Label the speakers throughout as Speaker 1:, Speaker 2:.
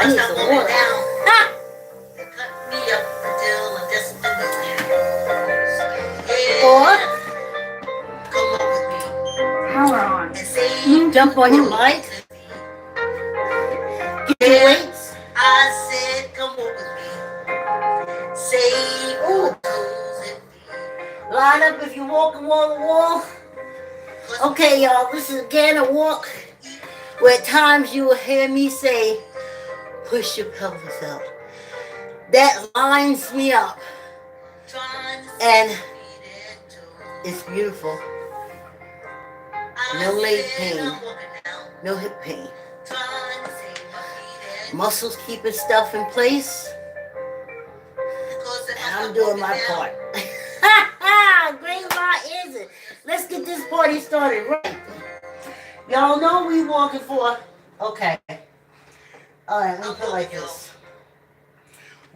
Speaker 1: I need some water. Ha! It cut me up until I just or come up with me.
Speaker 2: Hold on.
Speaker 1: And say
Speaker 2: Jump on your mic. Get your weights.
Speaker 1: I said, come up with me. Say your toes and feet.
Speaker 2: Line up if you're walking wall to wall. Okay, y'all, this is again a walk where at times you will hear me say, push your pelvis out. That lines me up. And it's beautiful. No leg pain. No hip pain. Muscles keeping stuff in place. And I'm doing my part. Great lot is it? Let's get this party started right. Y'all know we walking for. Okay. Alright, let me put it like this.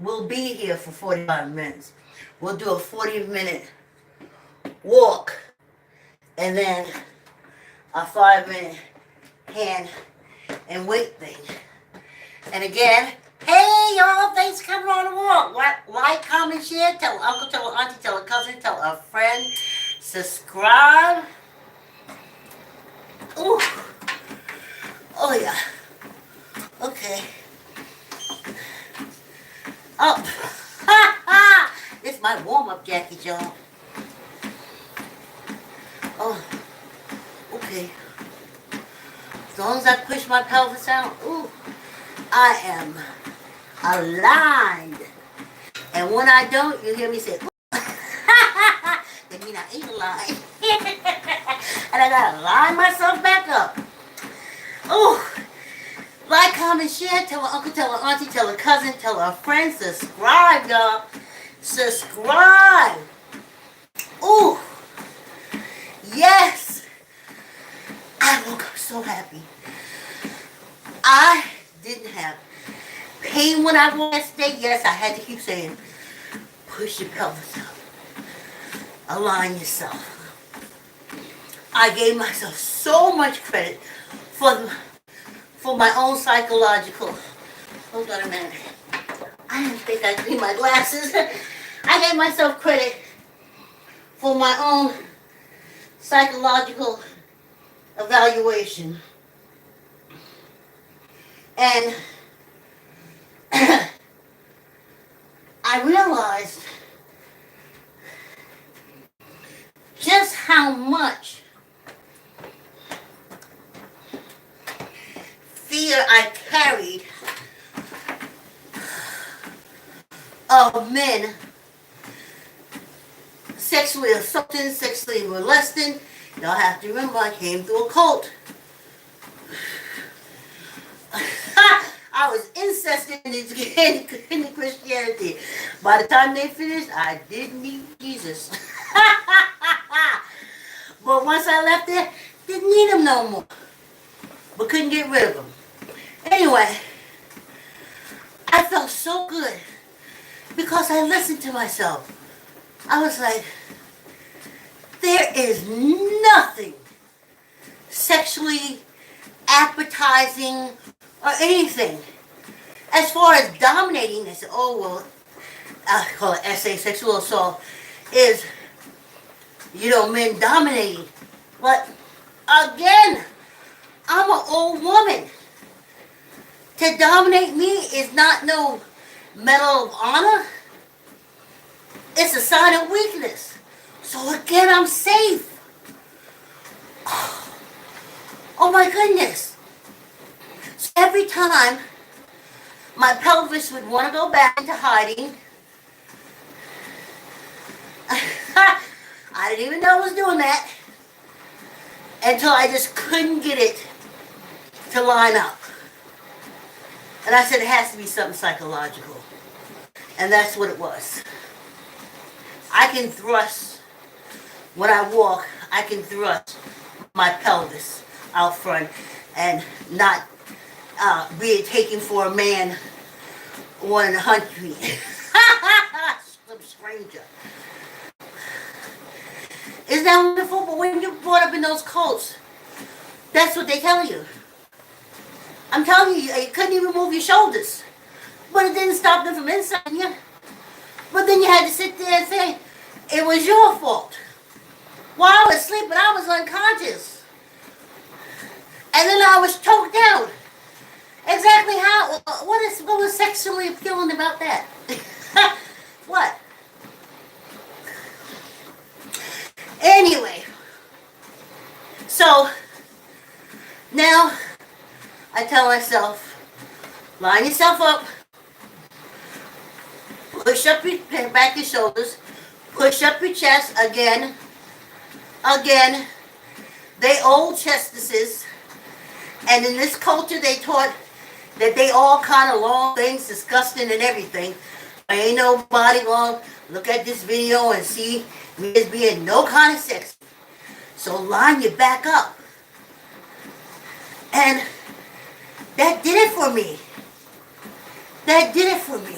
Speaker 2: We'll be here for 45 minutes. We'll do a 40-minute walk. And then a 5-minute hand and weight thing. And again, hey y'all, thanks for coming on the walk. Like, comment, share, tell an uncle, tell an auntie, tell a cousin, tell a friend. Subscribe. Ooh. Oh yeah. Okay. Up. It's my warm-up jacket, y'all. Oh. Okay. As long as I push my pelvis out, ooh, I am aligned. And when I don't, you hear me say, that means I ain't aligned. And I gotta line myself back up. Ooh. Like, comment, share, tell an uncle, tell an auntie, tell a cousin, tell a friend, subscribe, y'all. Subscribe. Ooh. Yes. I woke up so happy. I didn't have pain when I walked yesterday. Yes, I had to keep saying, push your pelvis up. Align yourself. I gave myself so much credit for my own psychological. Hold on a minute. I didn't think I cleaned my glasses. I gave myself credit for my own psychological evaluation. And I realized just how much fear I carried of men sexually assaulting, sexually molesting. Y'all have to remember I came through a cult. I was incested into Christianity. By the time they finished, I didn't need Jesus. But once I left there, didn't need him no more. But couldn't get rid of him. Anyway, I felt so good because I listened to myself. I was like, there is nothing sexually appetizing or anything. As far as dominating, they said, oh, well, I call it SA, sexual assault, is, men dominating. But again, I'm an old woman. To dominate me is not no medal of honor. It's a sign of weakness. So again, I'm safe. Oh my goodness. So every time my pelvis would want to go back into hiding, I didn't even know I was doing that until I just couldn't get it to line up. And I said, it has to be something psychological. And that's what it was. I can thrust, when I walk, I can thrust my pelvis out front and not be taken for a man wanting to hunt me. Some stranger. Isn't that wonderful? But when you're brought up in those cults, that's what they tell you. I'm telling you, you couldn't even move your shoulders. But it didn't stop them from insulting you. But then you had to sit there and say, it was your fault. While I was sleeping, I was unconscious. And then I was choked out. Exactly how, what was sexually appealing about that? What? Anyway, so now I tell myself, line yourself up, push up your back your shoulders, push up your chest again. They old chestesses, and in this culture they taught that they all kind of long things, disgusting and everything. Ain't nobody gonna look at this video and see me as being no kind of sex. So line your back up. And that did it for me. That did it for me.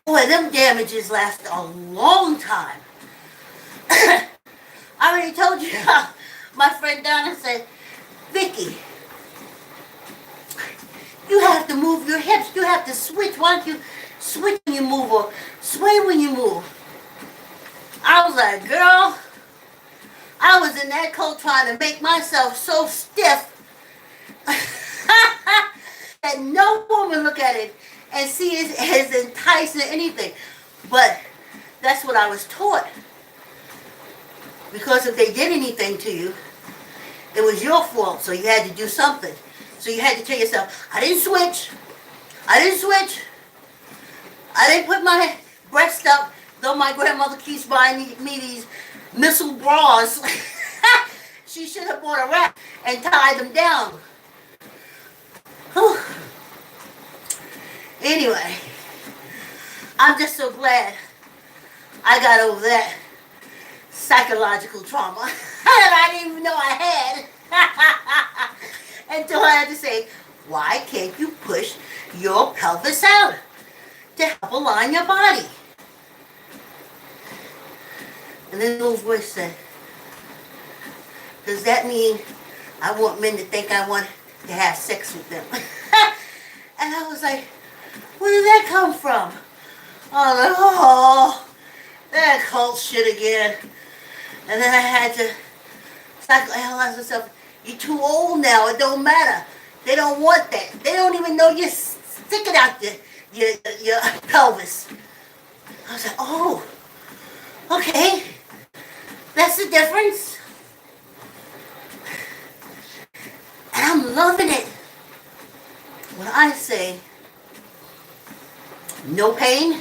Speaker 2: Boy, them damages last a long time. I already told you, my friend Donna said, Vicki, you have to move your hips. You have to switch. Why don't you switch when you move or sway when you move? I was like, girl, I was in that coat trying to make myself so stiff that no woman look at it and see it as enticing or anything. But that's what I was taught. Because if they did anything to you, it was your fault, so you had to do something. So you had to tell yourself, I didn't switch. I didn't put my breast up, though my grandmother keeps buying me these missile bras. She should have bought a wrap and tied them down. Whew. Anyway, I'm just so glad I got over that psychological trauma that I didn't even know I had. Until I had to say, why can't you push your pelvis out to help align your body? And then the little voice said, does that mean I want men to think I want to have sex with them? And I was like, where did that come from? I was like, oh, that cult shit again. And then I had to psychoanalyze myself. You're too old now. It don't matter. They don't want that. They don't even know you're sticking out your pelvis. I was like, oh, okay. That's the difference. And I'm loving it. When I say no pain,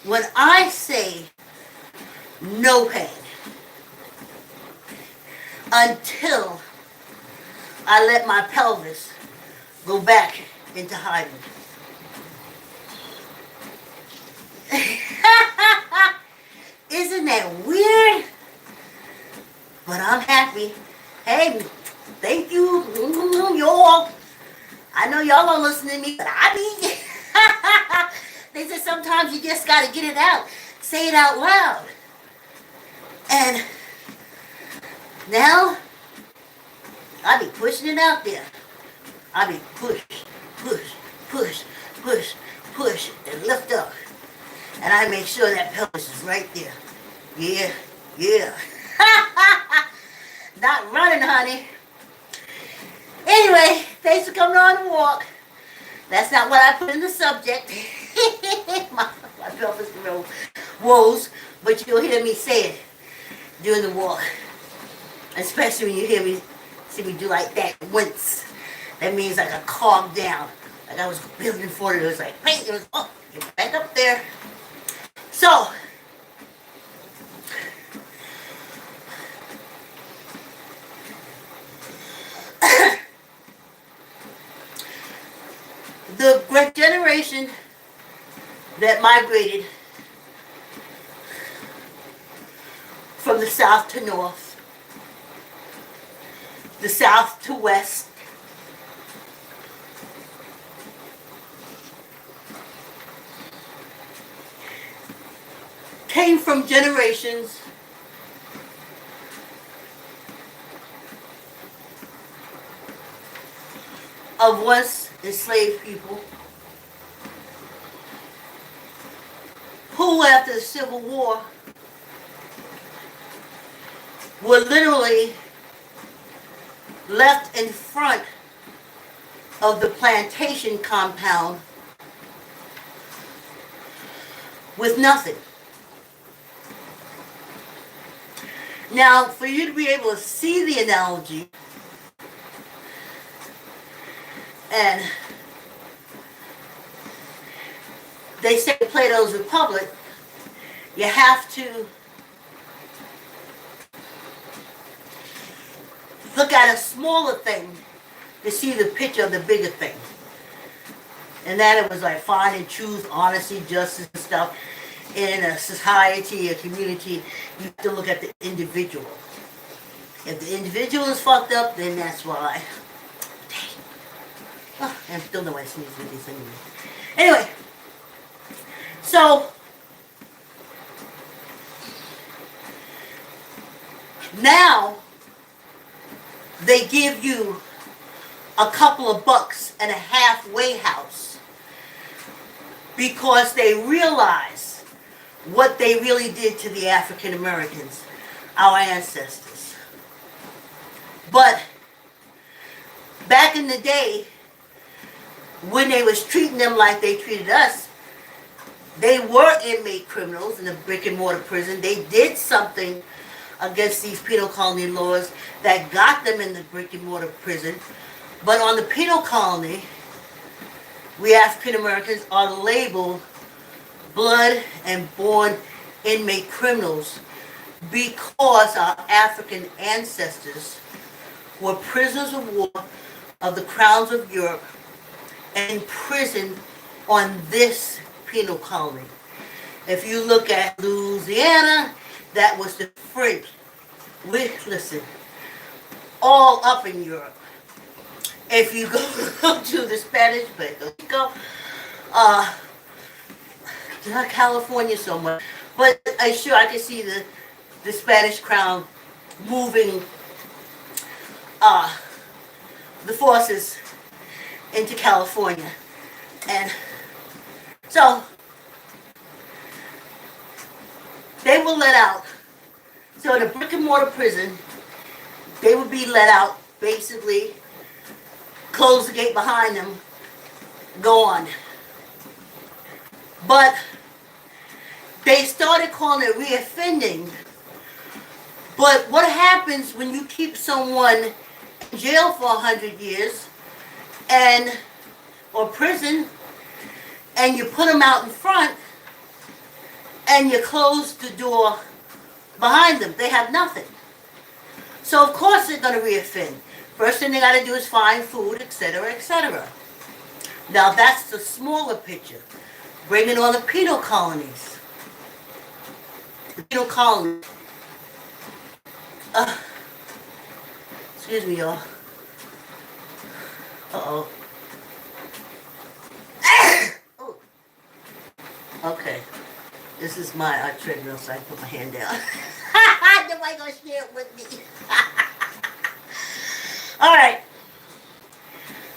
Speaker 2: when I say no pain, until I let my pelvis go back into hiding. Isn't that weird? But I'm happy. Hey, thank you, y'all. I know y'all don't listen to me, but I be. They said sometimes you just gotta get it out. Say it out loud. And now, I be pushing it out there. I be push, and lift up. And I make sure that pelvis is right there. Yeah. Not running, honey. Anyway, thanks for coming on the walk. That's not what I put in the subject. my pelvis woes, but you'll hear me say it during the walk. Especially when you hear me, see me do like that once. That means like a calm down. Like I was building for it. It was like, hey, it was, oh, get back up there. So, the great generation that migrated from the south to north, the south to west, came from generations of once enslaved people who, after the Civil War, were literally left in front of the plantation compound with nothing. Now, for you to be able to see the analogy, and they say Plato's Republic, you have to look at a smaller thing to see the picture of the bigger thing. And that it was like finding truth, honesty, justice, and stuff. In a society, a community, you have to look at the individual. If the individual is fucked up, then that's why. Oh, I still know I sneeze with this anyway. Anyway, so now they give you a couple of bucks and a halfway house because they realize what they really did to the African Americans, our ancestors. But back in the day, when they was treating them like they treated us, they were inmate criminals in a brick and mortar prison. They did something against these penal colony laws that got them in the brick and mortar prison. But on the penal colony, we African Americans are labeled blood and born inmate criminals because our African ancestors were prisoners of war of the crowns of Europe and imprisoned on this penal colony. If you look at Louisiana, that was the French. Listen, all up in Europe. If you go to the Spanish, Puerto Rico, not California so much, but I can see the Spanish crown moving the forces into California. And so they were let out. So in a brick and mortar prison, they would be let out, basically close the gate behind them, go on. But they started calling it reoffending. But what happens when you keep someone in jail for 100 years or prison, and you put them out in front, and you close the door behind them? They have nothing. So of course they're going to reoffend. First thing they got to do is find food, etc., etc. Now that's the smaller picture. Bringing on the penal colonies. The penal colonies. Excuse me, y'all. Uh-oh. Oh. Okay. This is my treadmill, so I can put my hand down. Nobody gonna share it with me. All right.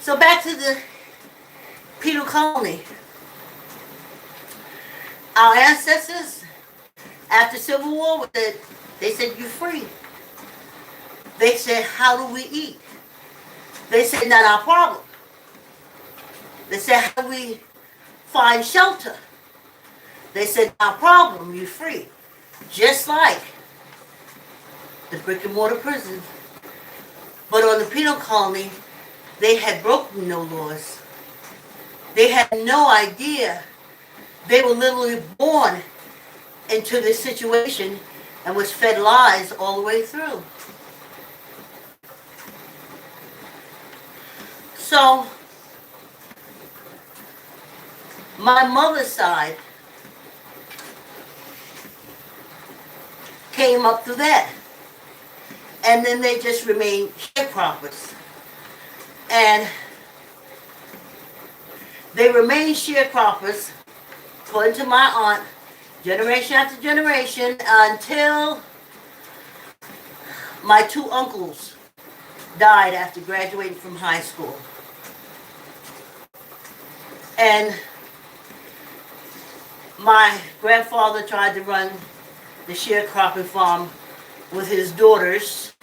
Speaker 2: So back to the penal colony. Our ancestors, after Civil War, they said, you're free. They said, how do we eat? They said, not our problem. They said, how do we find shelter? They said, not our problem, you're free. Just like the brick and mortar prison. But on the penal colony, they had broken no laws. They had no idea. They were literally born into this situation and was fed lies all the way through. So, my mother's side came up through that. And then they just remained sharecroppers. And they remained sharecroppers, according to my aunt, generation after generation, until my two uncles died after graduating from high school. And my grandfather tried to run the sharecropping farm with his daughters,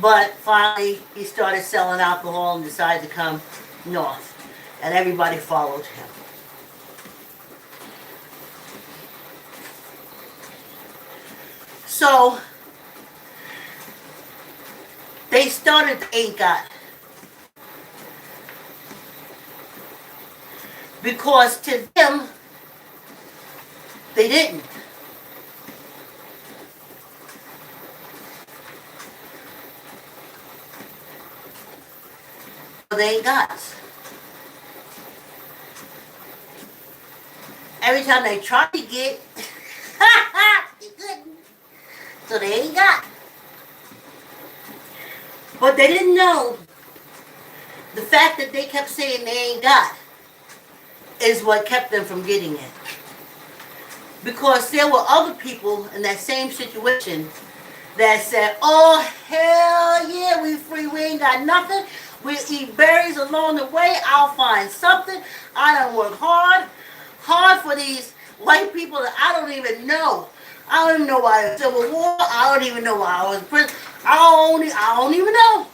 Speaker 2: but finally he started selling alcohol and decided to come north, and everybody followed him. So they started the Ain't Got, because to them they didn't. They ain't got. Every time they tried to get, they couldn't. So they ain't got. But they didn't know the fact that they kept saying they ain't got is what kept them from getting it. Because there were other people in that same situation that said, oh, hell yeah, we free, we ain't got nothing. We eat berries along the way, I'll find something. I done work hard for these white people that I don't even know. I don't even know why the Civil War, I don't even know why I was in prison. I don't even know.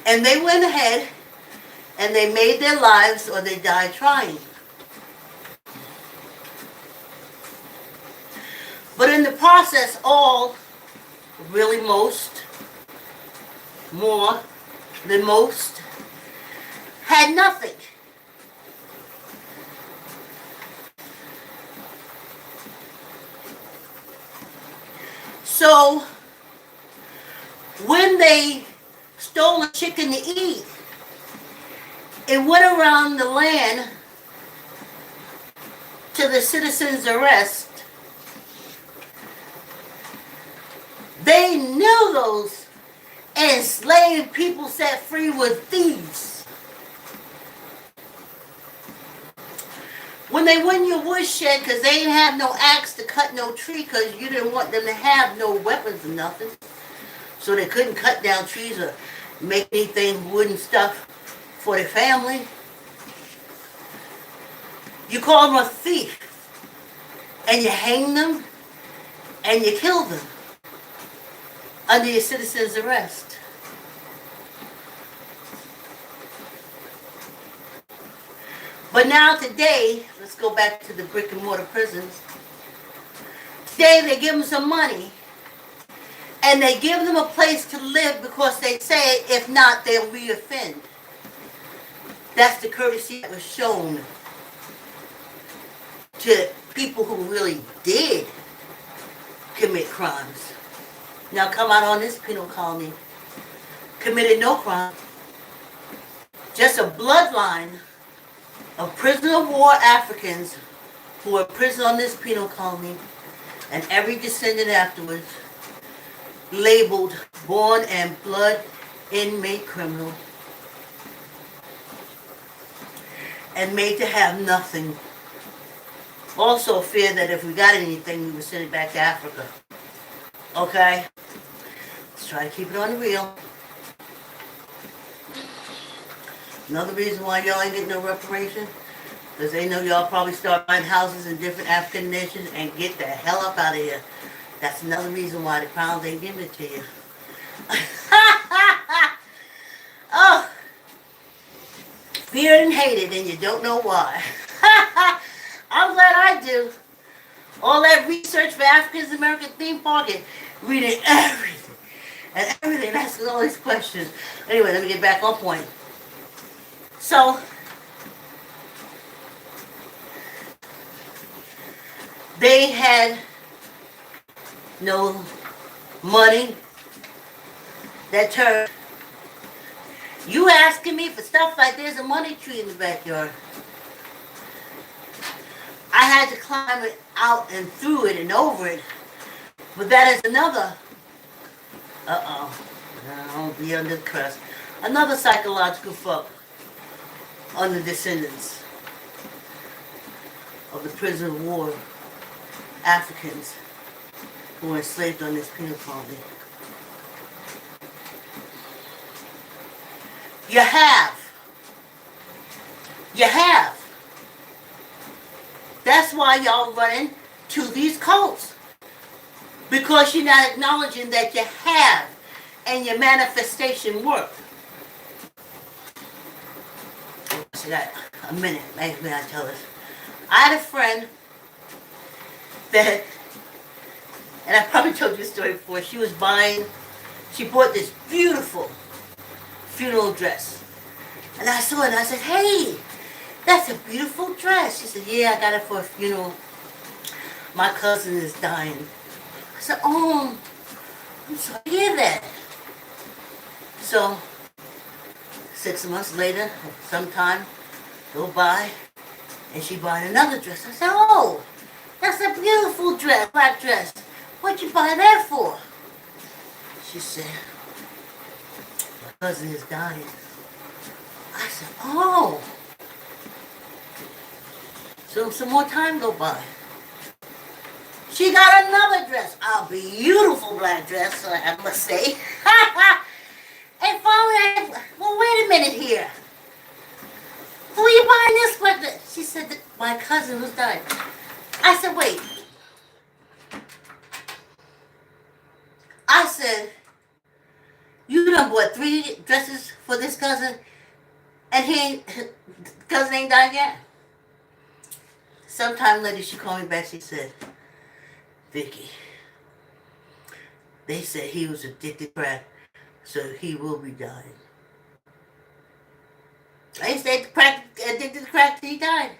Speaker 2: And they went ahead and they made their lives, or they died trying. But in the process, all, really most, more than most, had nothing. So when they stole a chicken to eat, it went around the land to the citizens' arrest. They knew those enslaved people set free were thieves. When they went in your woodshed, because they didn't have no axe to cut no tree, because you didn't want them to have no weapons or nothing, so they couldn't cut down trees or make anything wooden stuff for their family. You call them a thief, and you hang them, and you kill them under your citizen's arrest. But now today, let's go back to the brick and mortar prisons. Today they give them some money, and they give them a place to live because they say if not, they'll reoffend. That's the courtesy that was shown to people who really did commit crimes. Now come out on this penal colony, committed no crime, just a bloodline of prisoner of war Africans who were prisoned on this penal colony, and every descendant afterwards labeled born and blood inmate criminal and made to have nothing. Also fear that if we got anything, we would send it back to Africa. Okay? Let's try to keep it on the real. Another reason why y'all ain't getting no reparation, because they know y'all probably start buying houses in different African nations and get the hell up out of here. That's another reason why the crowns ain't giving it to you. Oh, feared and hated, and you don't know why. I'm glad I do. All that research for African American theme park and reading everything and everything, asking all these questions. Anyway, let me get back on point. So, they had no money. That turned, you asking me for stuff like there's a money tree in the backyard. I had to climb it out and through it and over it. But that is another, I'll be under the crust. Another psychological fuck on the descendants of the prisoner of war Africans who were enslaved on this penal colony. You have. You have. That's why y'all running to these cults. Because you're not acknowledging that you have and your manifestation work. So that a minute, maybe I tell this. I had a friend that, and I probably told you this story before, she bought this beautiful funeral dress. And I saw it and I said, hey, that's a beautiful dress. She said, yeah, I got it for a funeral. My cousin is dying. I said, oh, I'm sorry to hear that. So, 6 months later, sometime, go by, and she bought another dress. I said, oh, that's a beautiful dress, black dress. What'd you buy that for? She said, my cousin is dying. I said, oh. So some more time go by. She got another dress, a beautiful black dress, I must say. And finally, well, wait a minute here. Who are you buying this with? She said, my cousin was dying. I said, wait. I said, you done bought 3 dresses for this cousin, and cousin ain't died yet? Sometime later, she called me back. She said, Vicki, they said he was addicted to crack, so he will be dying. They said addicted to crack till he died.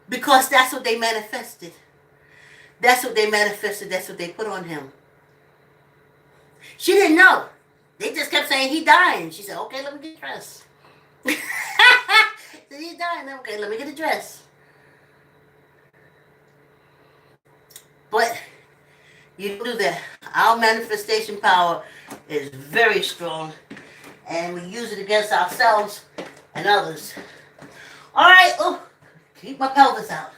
Speaker 2: Because that's what they manifested. That's what they manifested. That's what they put on him. She didn't know. They just kept saying he died. And she said, okay, let me get a dress. Said he died. Okay, let me get a dress. But you do that. Our manifestation power is very strong. And we use it against ourselves and others. All right. Oh, keep my pelvis out.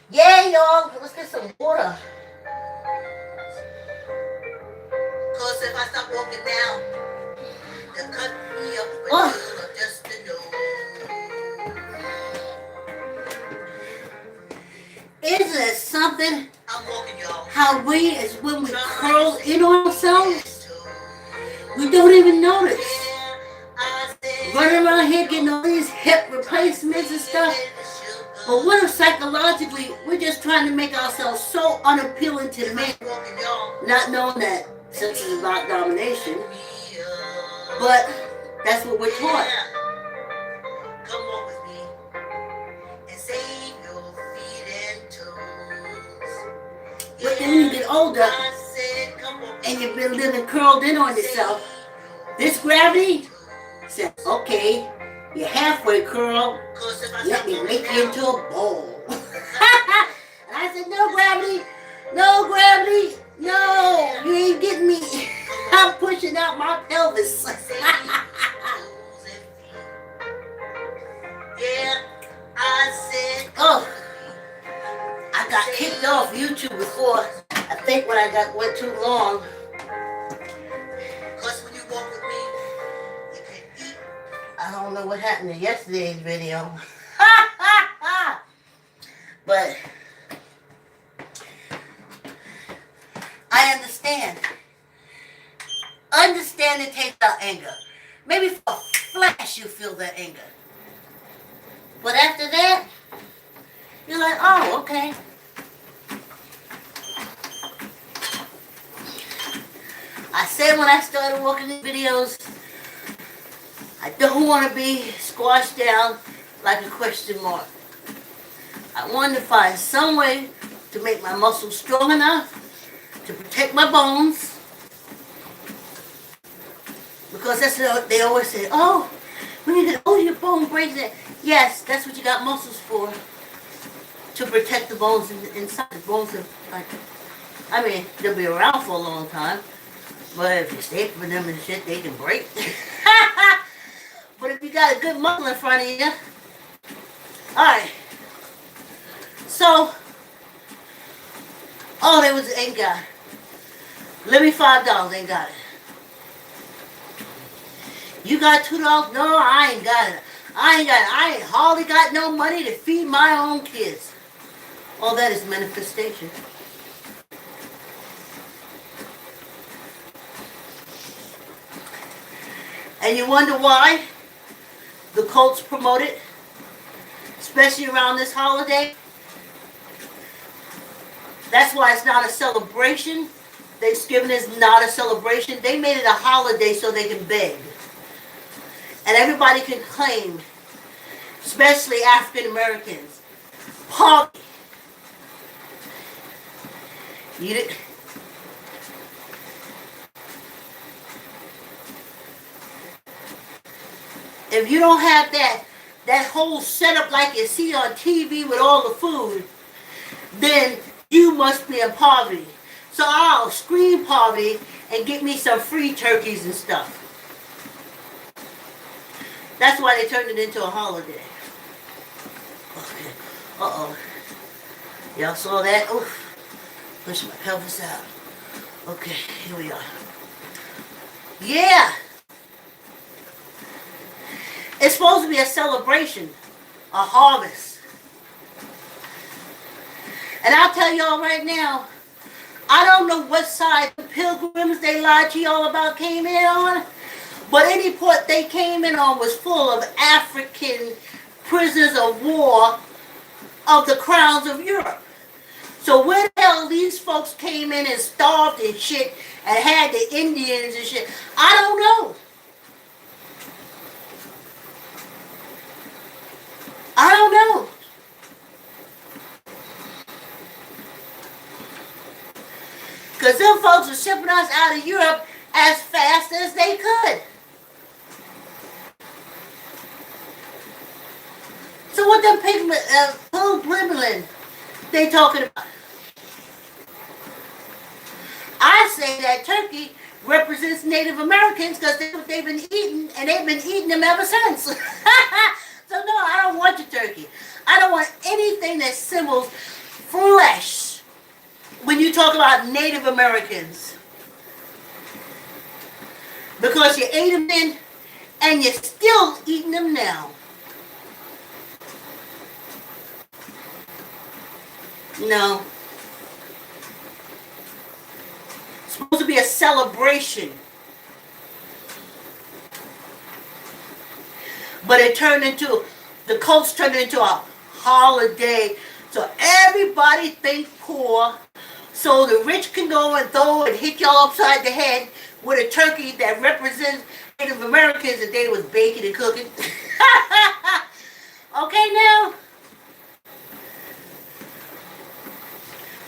Speaker 2: Yeah, y'all. Let's get some water. Because if I stop walking down, they'll cut me up with just to know. Isn't it something? I'm walking, y'all. How we, as when we curl in on ourselves, we don't even notice. Running around here getting all these hip replacements and stuff. But what if psychologically we're just trying to make ourselves so unappealing to men, not knowing that sex is about domination, but that's what we're taught. Come on with me and save your feet and toes. But then when you get older and you've been living curled in on yourself, this gravity said, okay, you're halfway curled, let me make you into a ball. And I said, no gravity, no gravity, no, you ain't getting me. I'm pushing out my pelvis. Oh, I got kicked off YouTube before. I think when I went too long. Because when you walk with me, you can eat. I don't know what happened to yesterday's video. But I understand. Understand it takes out anger. Maybe for a flash you feel that anger. But after that, you're like, oh, okay. I said when I started working these videos, I don't want to be squashed down like a question mark. I wanted to find some way to make my muscles strong enough to protect my bones. Because that's what they always say, oh, when you get older, your bone breaks it. Yes, that's what you got muscles for. To protect the bones inside. The bones are like, I mean, they'll be around for a long time. But if you stay for them and shit, they can break. But if you got a good muscle in front of you, alright. So, oh, there was, ain't got it. Let me $5, ain't got it. You got $2? No, I ain't got it. I ain't hardly got no money to feed my own kids. All that is manifestation. And you wonder why the cults promote it, especially around this holiday? That's why it's not a celebration. Thanksgiving is not a celebration. They made it a holiday so they can beg. And everybody can claim, especially African Americans, poverty. You did, if you don't have that whole setup like you see on TV with all the food, then you must be in poverty. So I'll scream poverty and get me some free turkeys and stuff. That's why they turned it into a holiday. Okay. Uh-oh. Y'all saw that? Oof. Push my pelvis out. Okay, here we are. Yeah! It's supposed to be a celebration, a harvest. And I'll tell y'all right now, I don't know what side the pilgrims they lied to y'all about came in on, but any port they came in on was full of African prisoners of war of the crowns of Europe. So where the hell these folks came in and starved and shit and had the Indians and shit, I don't know. I don't know. Because them folks were shipping us out of Europe as fast as they could. So what them pilgrimlin they talking about? I say that turkey represents Native Americans because that's what they've been eating, and they've been eating them ever since. So no, I don't want your turkey. I don't want anything that symbols flesh when you talk about Native Americans. Because you ate them then, and you're still eating them now. No. It's supposed to be a celebration. But the cults turned into a holiday. So everybody think poor. So the rich can go and throw and hit y'all upside the head with a turkey that represents Native Americans that they was baking and cooking. Okay now?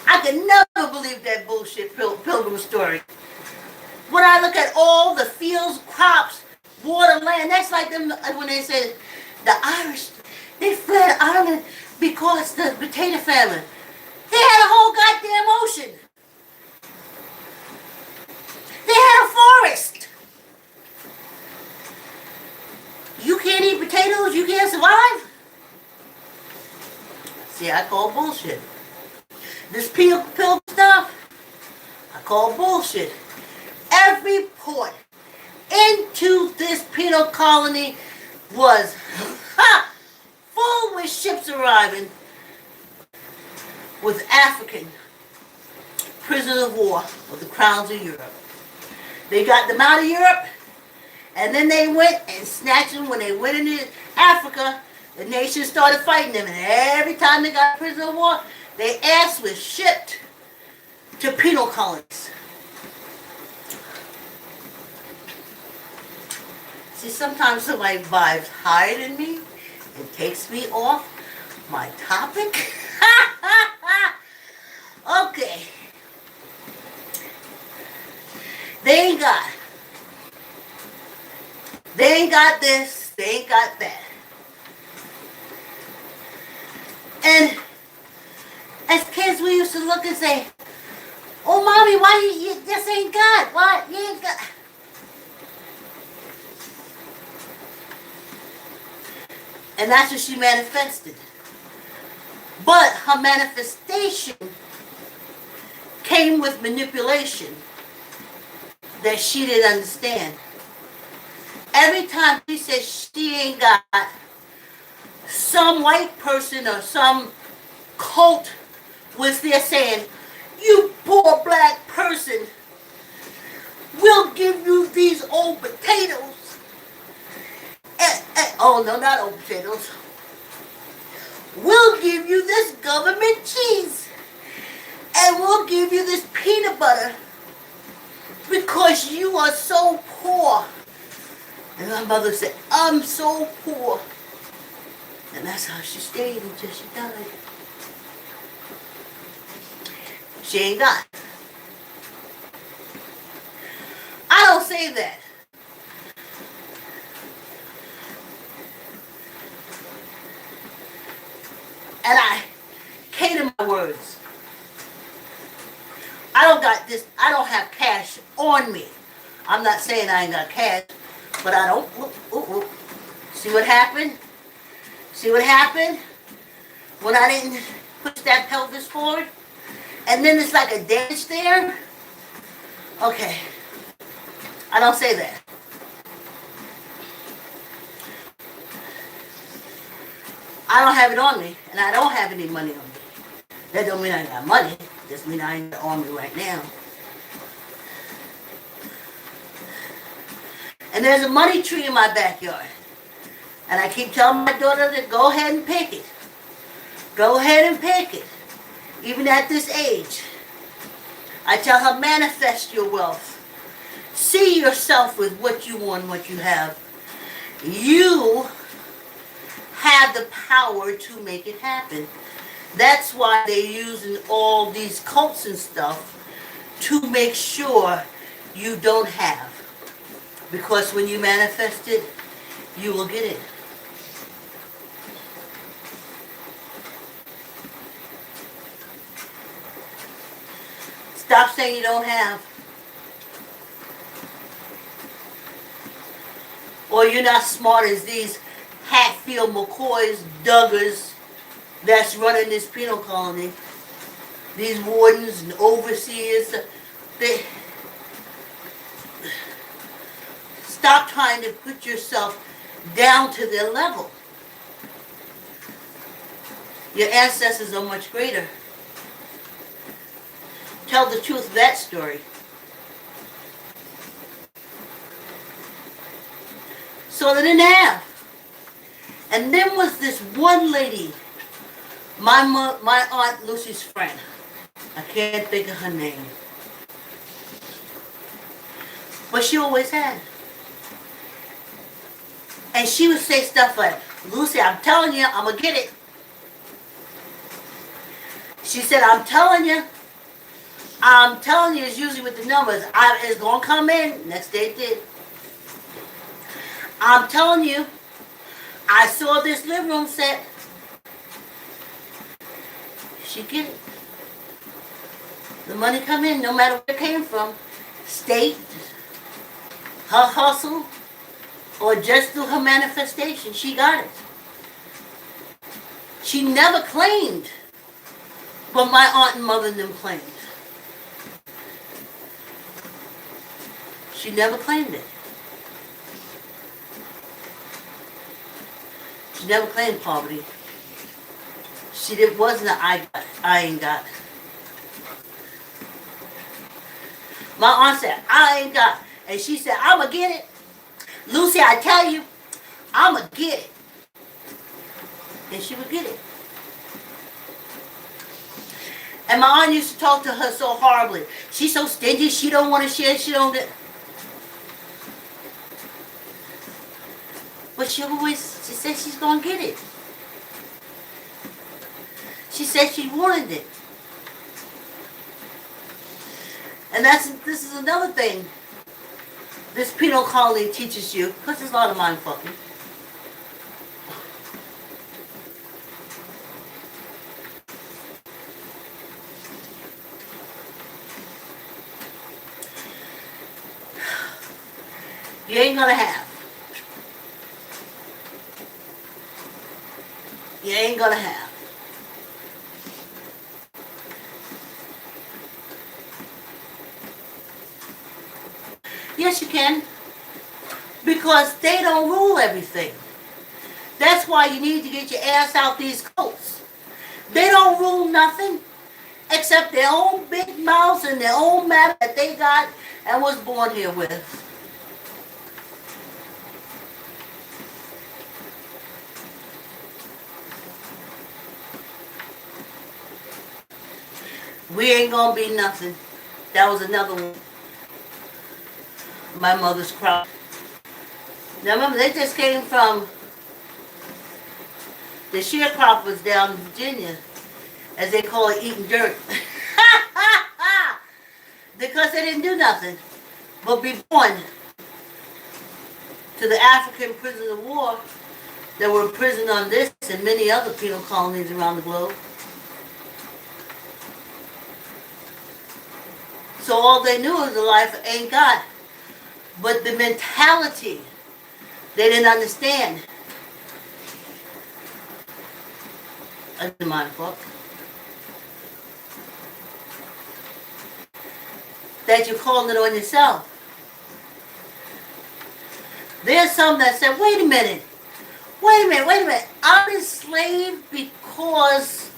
Speaker 2: I can never believe that bullshit pilgrim story. When I look at all the fields, crops, water, land, that's like them when they said the Irish, they fled Ireland because the potato famine. They had a whole goddamn ocean. They had a forest. You can't eat potatoes, you can't survive? See, I call bullshit. This pilgrim stuff, I call bullshit. Every port into this penal colony was full with ships arriving with African prisoners of war of the crowns of Europe. They got them out of Europe, and then they went and snatched them. When they went into Africa, the nation started fighting them, and every time they got prisoner of war, their ass was shipped to penal colonies. See, sometimes somebody vibes higher than me and takes me off my topic. Okay. They ain't got this, they ain't got that. And as kids, we used to look and say, "Oh, mommy, why you this ain't God? Why you ain't God?" And that's what she manifested. But her manifestation came with manipulation that she didn't understand. Every time she says she ain't got, some white person or some cult was there saying, you poor black person, we'll give you these old potatoes. Oh no, not old potatoes. We'll give you this government cheese. And we'll give you this peanut butter because you are so poor. And my mother said, I'm so poor. And that's how she stayed until she died. She ain't got. I don't say that. And I cater my words. I don't have cash on me. I'm not saying I ain't got cash, but I don't. See what happened? See what happened? When I didn't push that pelvis forward? And then it's like a dance there? Okay. I don't say that. I don't have it on me, and I don't have any money on me. That don't mean I ain't got money. Just mean I ain't got it on me right now. And there's a money tree in my backyard. And I keep telling my daughter to go ahead and pick it. Go ahead and pick it. Even at this age. I tell her, manifest your wealth. See yourself with what you want, what you have. You have the power to make it happen. That's why they're using all these cults and stuff to make sure you don't have. Because when you manifest it, you will get it. Stop saying you don't have. Or you're not smart as these Hatfield McCoys, Duggars that's running this penal colony. These wardens and overseers. They stop trying to put yourself down to their level. Your ancestors are much greater. Tell the truth of that story. So they didn't have. And then was this one lady, my Aunt Lucy's friend. I can't think of her name. But she always had. And she would say stuff like, Lucy, I'm telling you, I'm going to get it. She said, I'm telling you, it's usually with the numbers. It's going to come in. Next day it did. I'm telling you, I saw this living room set. She get it. The money come in, no matter where it came from. State, her hustle, or just through her manifestation, she got it. She never claimed, but my aunt and mother and them claimed. She never claimed it. She never claimed poverty. Wasn't an I ain't got. My aunt said, I ain't got. And she said, I'ma get it. Lucy, I tell you, I'ma get it. And she would get it. And my aunt used to talk to her so horribly. She's so stingy, she don't want to share, she don't get. But she said she's going to get it. She said she wanted it. And this is another thing this penal colony teaches you, because there's a lot of mind fucking. You ain't going to have. You ain't going to have. Yes, you can. because they don't rule everything. That's why you need to get your ass out these coats. They don't rule nothing except their own big mouths and their own map that they got and was born here with. We ain't gonna be nothing. That was another one. My mother's crop. Now remember, they just came from the sharecroppers down in Virginia, as they call it, eating dirt. Because they didn't do nothing but be born to the African prisoners of war that were imprisoned on this and many other penal colonies around the globe. So all they knew was the life ain't God. But the mentality, they didn't understand. I didn't mind, fuck. That you're calling it on yourself. There's some that said, wait a minute. I'm enslaved because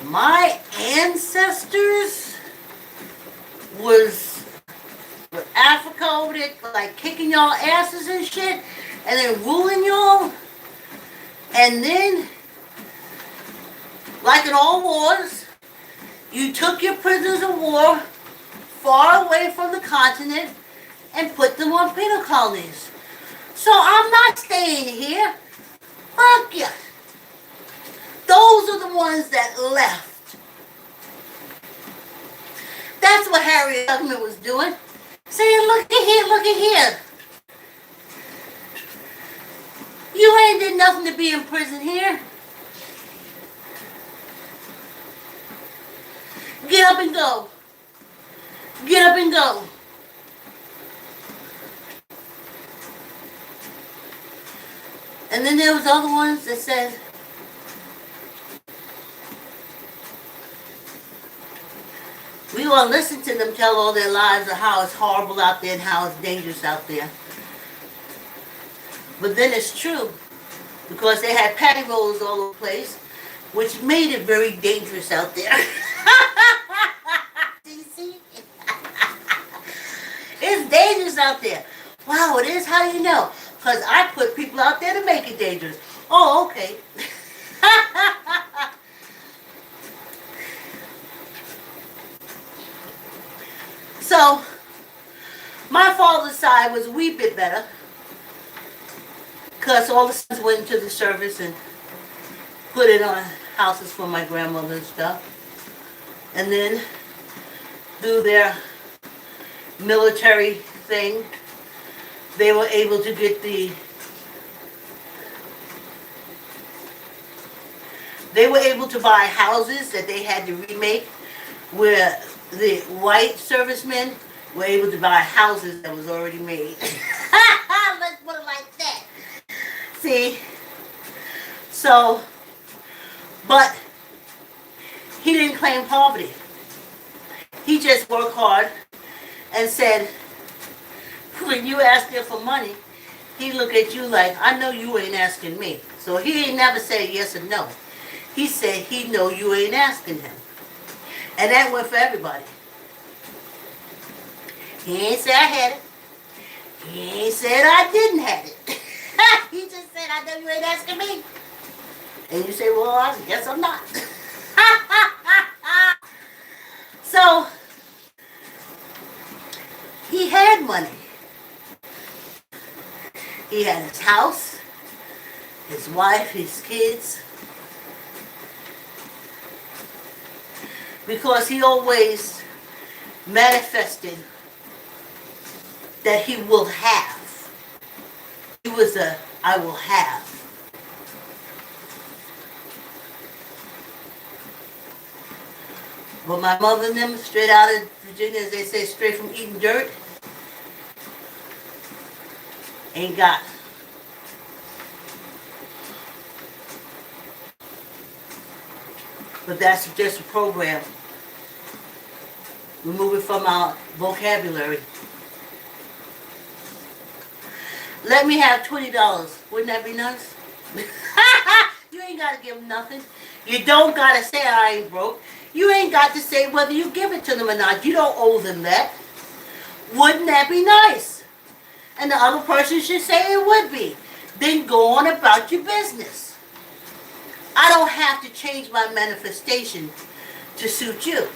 Speaker 2: my ancestors was with Africa over there, like kicking y'all asses and shit, and then ruling y'all. And then, like in all wars, you took your prisoners of war far away from the continent and put them on penal colonies. So I'm not staying here. Fuck you. Those are the ones that left. That's what Harriet Tubman was doing. Saying, look at here. You ain't did nothing to be in prison here. Get up and go. Get up and go. And then there was other ones that said, we gonna listen to them tell all their lives of how it's horrible out there and how it's dangerous out there. But then it's true, because they had patty rolls all over the place, which made it very dangerous out there. Do you see? It's dangerous out there. Wow, it is? How do you know? Because I put people out there to make it dangerous. Oh, okay. So, my father's side was a wee bit better, because all the sons went into the service and put it on houses for my grandmother and stuff. And then, through their military thing, they were able to get they were able to buy houses that they had to remake, where the white servicemen were able to buy houses that was already made. Let's put it like that. See? So, but he didn't claim poverty. He just worked hard and said, when you asked him for money, he looked at you like, I know you ain't asking me. So he ain't never said yes or no. He said he know you ain't asking him. And that went for everybody. He ain't said I had it. He ain't said I didn't have it. He just said, I know you ain't asking me. And you say, well, I guess I'm not. So, he had money. He had his house, his wife, his kids. Because he always manifested that he will have. He was a, I will have. But my mother and them, straight out of Virginia, as they say, straight from eating dirt, ain't got. But that's just a program. Remove it from our vocabulary. Let me have $20. Wouldn't that be nice? You ain't got to give them nothing. You don't got to say I ain't broke. You ain't got to say whether you give it to them or not. You don't owe them that. Wouldn't that be nice? And the other person should say it would be. Then go on about your business. I don't have to change my manifestation to suit you.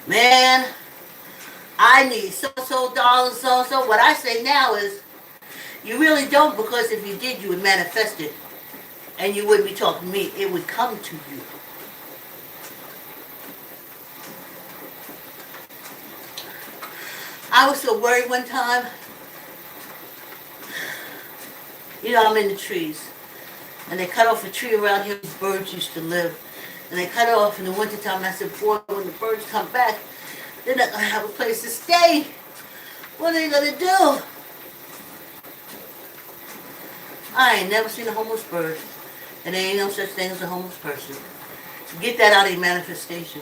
Speaker 2: Man, I need so-so dollars, so-so. What I say now is, you really don't, because if you did, you would manifest it. And you wouldn't be talking to me. It would come to you. I was so worried one time. You know, I'm in the trees. And they cut off a tree around here where birds used to live. And they cut it off in the wintertime. And I said, boy, when the birds come back, they're not going to have a place to stay. What are they going to do? I ain't never seen a homeless bird. And there ain't no such thing as a homeless person. Get that out of your manifestation.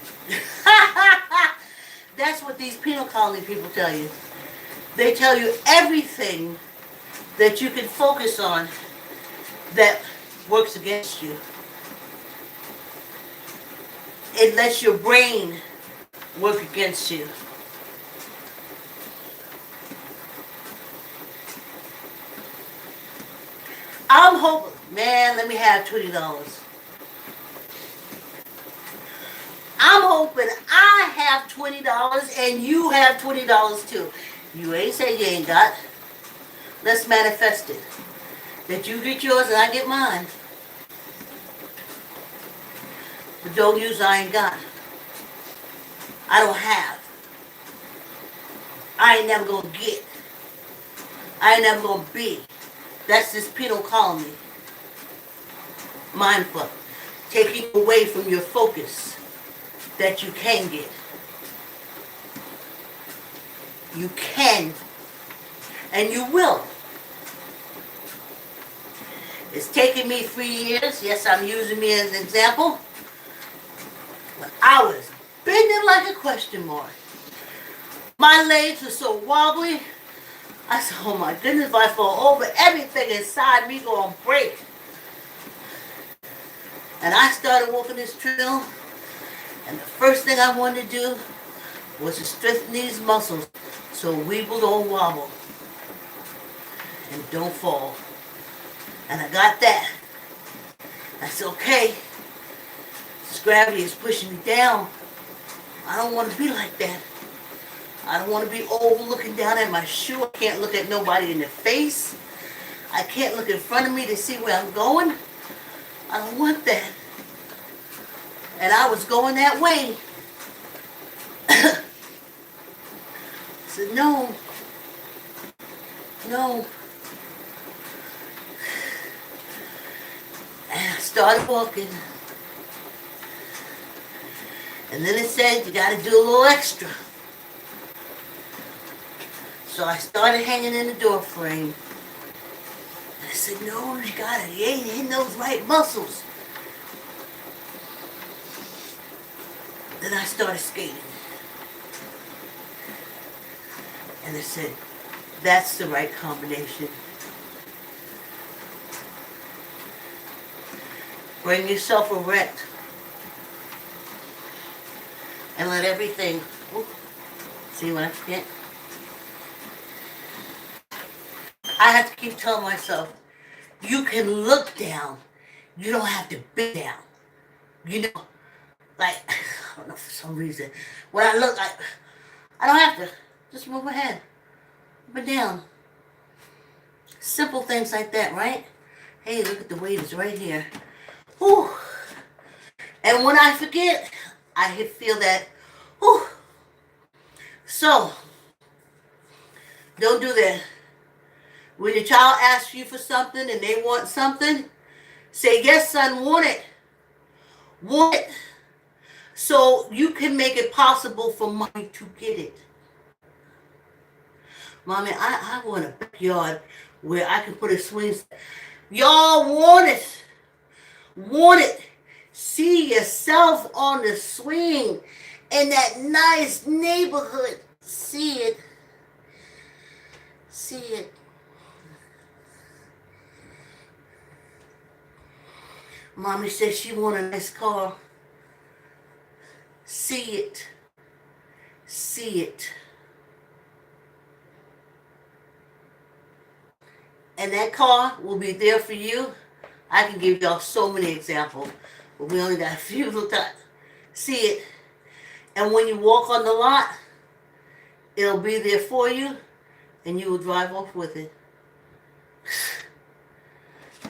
Speaker 2: That's what these penal colony people tell you. They tell you everything that you can focus on that works against you. It lets your brain work against you. I'm hoping, man, let me have $20. I'm hoping I have $20 and you have $20 too. You ain't say you ain't got. Let's manifest it. That you get yours and I get mine. But don't use I ain't got. I don't have. I ain't never gonna get. I ain't never gonna be. That's this penal colony. Mindful. Taking away from your focus that you can get. You can. And you will. It's taken me 3 years. Yes, I'm using me as an example. But I was bending like a question mark. My legs were so wobbly. I said, oh my goodness, if I fall over, everything inside me gonna break. And I started walking this trail, and the first thing I wanted to do was to strengthen these muscles so we don't wobble and don't fall. And I got that. I said, okay, this gravity is pushing me down. I don't want to be like that. I don't want to be old looking down at my shoe. I can't look at nobody in the face. I can't look in front of me to see where I'm going. I don't want that. And I was going that way. I said, no. No. And I started walking. And then it said, you got to do a little extra. So I started hanging in the door frame. And I said, no, you got it. You ain't hitting those right muscles. Then I started skating. And I said, that's the right combination. Bring yourself erect. And let everything, see what I forget? I have to keep telling myself, you can look down. You don't have to be down. You know, like, I don't know, for some reason, when I look, I don't have to. Just move my head up and down. Simple things like that, right? Hey, look at the weight, it's right here. Whew. And when I forget, I feel that, whew. So, don't do that. When your child asks you for something and they want something, say, yes, son, want it. Want it. So you can make it possible for mommy to get it. Mommy, I want a backyard where I can put a swing set. Y'all want it. Want it. See yourself on the swing. in that nice neighborhood. See it. See it. Mommy says she want a nice car. See it. See it. And that car will be there for you. I can give y'all so many examples, but we only got a few little time. See it. And when you walk on the lot, it'll be there for you, and you will drive off with it.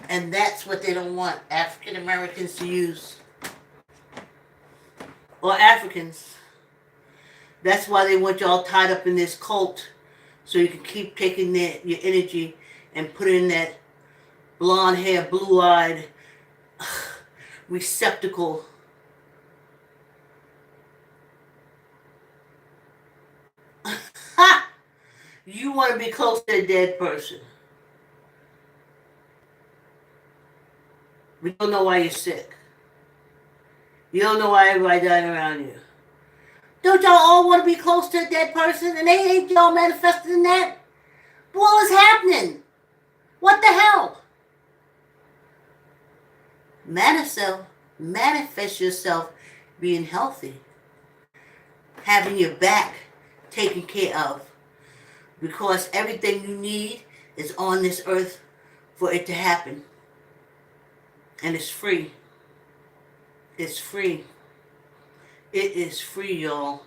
Speaker 2: And that's what they don't want African Americans to use. Or Africans. That's why they want y'all tied up in this cult, so you can keep taking your energy and put it in that blonde hair, blue-eyed receptacle. You want to be close to a dead person. We don't know why you're sick. You don't know why everybody died around you. Don't y'all all want to be close to a dead person? And ain't y'all manifested in that? What is happening? What the hell? Manifest yourself being healthy. Having your back taken care of. Because everything you need is on this earth for it to happen. And it's free. It's free. It is free, y'all.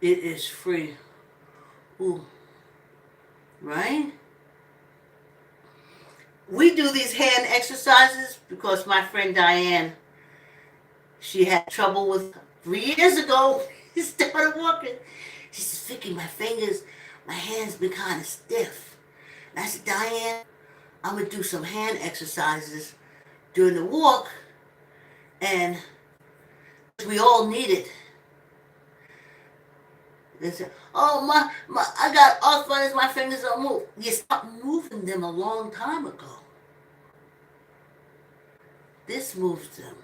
Speaker 2: It is free. Ooh. Right? We do these hand exercises because my friend Diane, she had trouble with 3 years ago. She started walking. She says, Vicki, my hands been kind of stiff. And I said, Diane, I'm going to do some hand exercises during the walk. And we all need it. They said, oh, I got arthritis, my fingers don't move. You stopped moving them a long time ago. This moves them.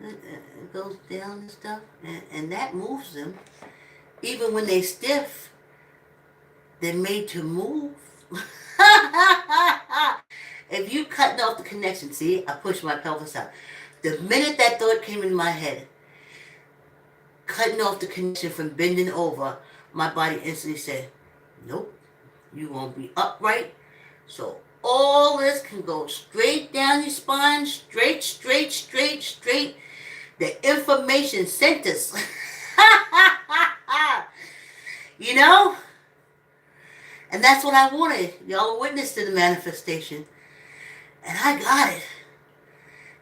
Speaker 2: It goes down and stuff, and that moves them. Even when they stiff, they're made to move. If you cutting off the connection, see, I pushed my pelvis out. The minute that thought came in my head, cutting off the connection from bending over, my body instantly said, nope, you won't be upright. So all this can go straight down your spine, straight. The information centers. You know? And that's what I wanted. Y'all are witness to the manifestation. And I got it.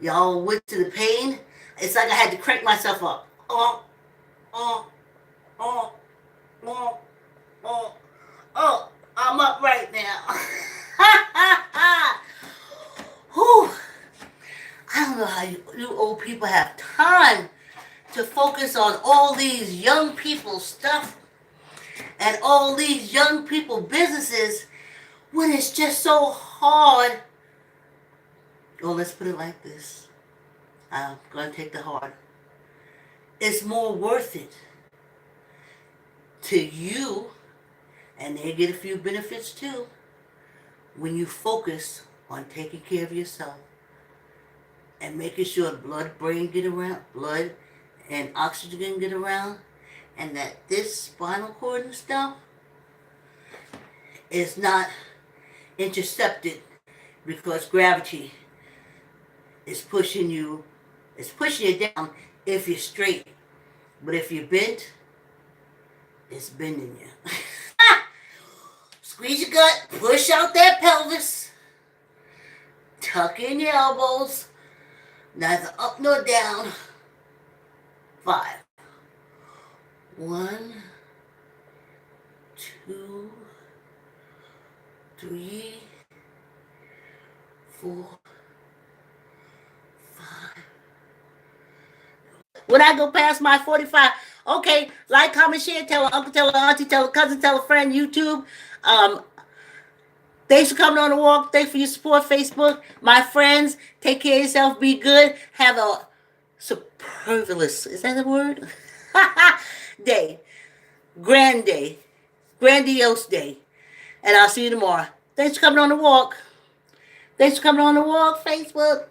Speaker 2: Y'all went to the pain. It's like I had to crank myself up. Oh, I'm up right now. Whew. I don't know how you old people have time to focus on all these young people's stuff and all these young people businesses when it's just so hard. Well, let's put it like this. I'm going to take the hard. It's more worth it to you, and they get a few benefits too, when you focus on taking care of yourself and making sure blood and oxygen get around, and that this spinal cord and stuff is not intercepted because gravity is pushing you down if you're straight. But if you're bent, it's bending you. Squeeze your gut, push out that pelvis, tuck in your elbows, neither up nor down. 5. 1, 2, 3, 4, 5. When I go past my 45, okay, like, comment, share, tell an uncle, tell an auntie, tell a cousin, tell a friend, YouTube. Thanks for coming on the walk. Thanks for your support, Facebook. My friends, take care of yourself. Be good. Have a superfluous, is that the word? Day. Grand day. Grandiose day. And I'll see you tomorrow. Thanks for coming on the walk. Thanks for coming on the walk, Facebook.